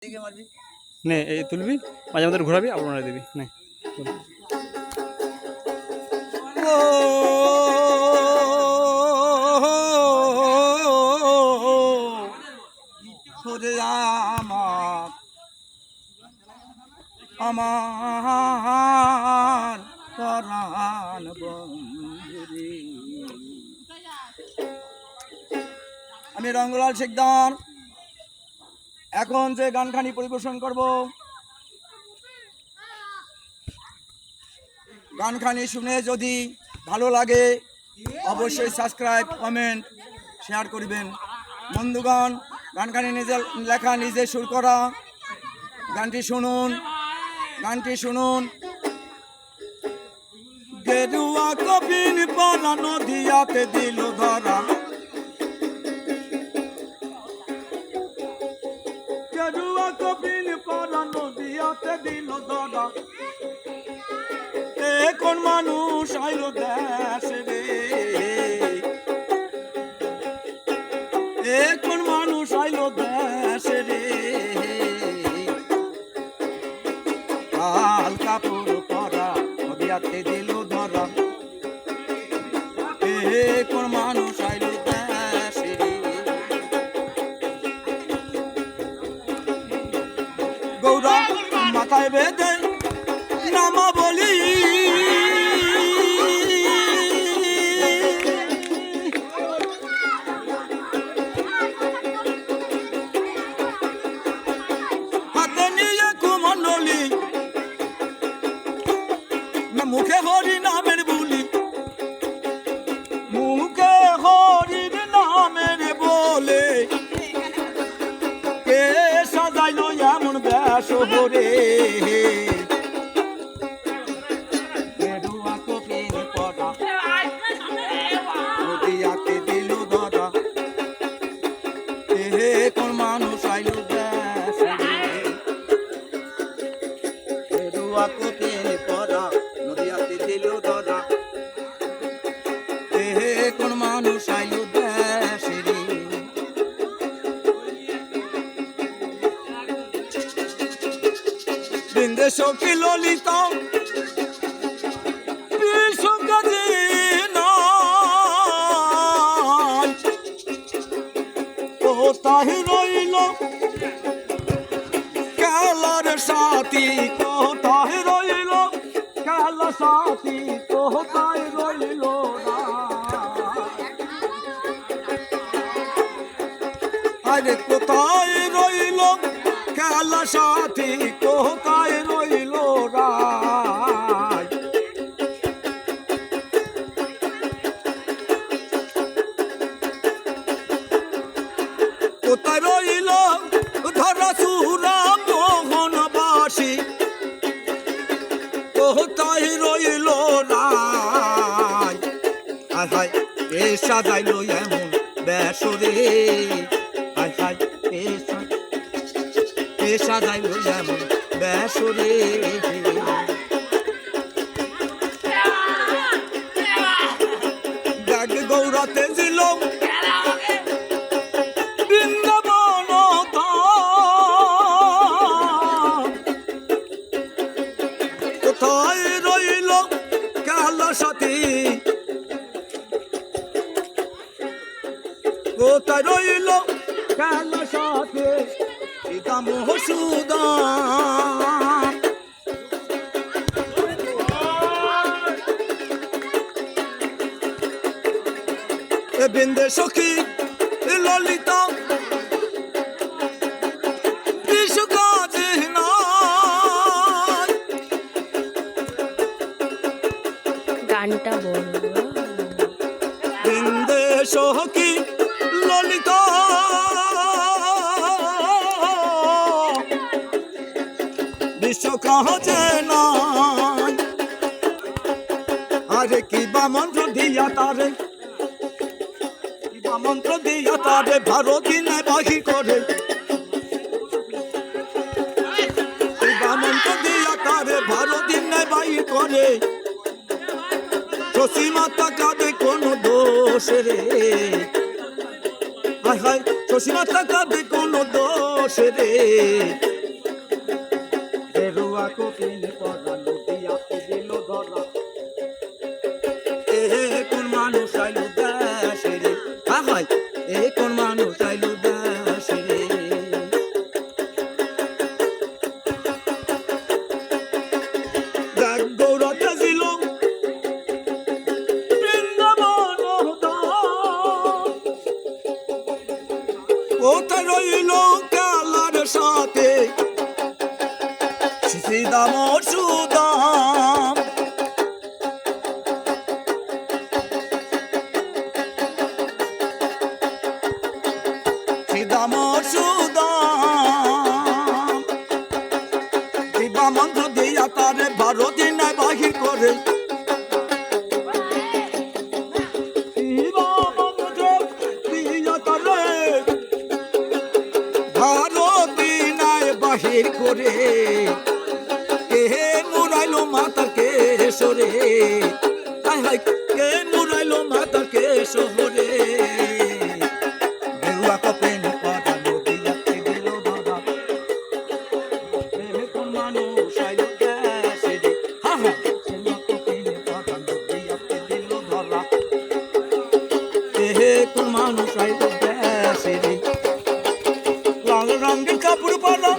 নে এই তুলবি মাঝে মাঝে ঘোরাবি আবার মারা দিবি নে আমার পরাণ বন্ধুরে। আমি রঙ্গলাল শিকদার এখন যে গানখানি পরিবেশন করব, গানখানি শুনে যদি ভালো লাগে অবশ্যই সাবস্ক্রাইব, কমেন্ট, শেয়ার করবেন। বন্ধুগণ, গানখানি নিজের লেখা, নিজে সুর করা। গানটি শুনুন, গানটি শুনুন। গেরুয়া কবিন পরা নদিয়াতে দিল ধরা, গেরুয়া কবিন পরা নদিয়াতে দিল ধরা। কোন মানুষ আইলো দেশে রে, কোন মানুষ আইলো দেশে রে। লাল কাপড় পরা নদিয়াতে দিল ধরা, কোন মানুষ আইলো দেশে রে। গৌরা মাথায় বেঁধে নামা বলি, হাতে নিয়ে কুমণ্ডলী, মুখে হরি নামের বুলি, মুখে হরির নামের বলে। কে সাজাইল এমন বেশ হরে, গেরুয়া কবিন পরা নদিয়াতে দিল ধরা। কোন মানুষ আইল দেশে রে, গেরুয়া কবিন পরা নদিয়াতে দিল ধরা। কোন মানুষ আইল দেশে রে। বিন্দেশ কি ললিতা বিশ্বকাজী নয়, কোথায় রইল খেলার সাথী, কোথায় রইল খেলা সাথী, কোথায় রইল না। আরে কোথায় রইল খেলা সাথী, কোথায় রইল রায়। কোথায় রইল ধরা সুরা মোহনবাসী, কোথায় রইল রায়। হায় হায় এ সাজাইল এমন বেশরে, হায় হায় এ সাজাইল এমন বেশরে। দেখ গৌরাতে ছিল বৃন্দাবন, কোথায় রইল খেলা সাথী, কোথায় রইল খেলা সাথী। সীতা মহসুদান এ বিন্দে সখী ললিতা বিশ্বকাজী নয়। গানটা বলবো বিন্দে সখী ললিতা বিশ্বকাজী নয়। আরে কি বা মন্ত্র দিয়া তারে, কি বা মন্ত্র দিয়া তারে ভারতী নাই বাহি করে, কি বা মন্ত্র দিয়া তারে ভারতী নাই বাহি করে। শশী মাতা কাঁদে কোন দোষ রে, হায় হায় শশী মাতা কাঁদে কোন দোষ রে। কপিন পরা নদিয়াতে দিল ধরা এ কোন মানুষ আইলো দেশে রে হায় এ কোন মানুষ আইলো দেশে রে দেখ গৌরতে ছিল বৃন্দাবন কোথায় রইল কালার সাথে শ্রীদাম সুদাম শ্রীদাম সুদাম দিবা মন্ত্র দিয়া তারে 12 দিন বাহির করে দিবা মন্ত্র দিয়া তারে 12 দিন বাহির করে কে মুরাইলো মাতার কেশরে হায় হায় কে মুরাইলো মাতার কেশরে গেরুয়া কপেন পরা নদিয়াতে দিল ধরা এ কোন মানুষ আইলো দেশে রে হায় গেরুয়া কপেন পরা নদিয়াতে দিল ধরা এ কোন মানুষ আইলো দেশে রে লাল রঙের কাপড় পরা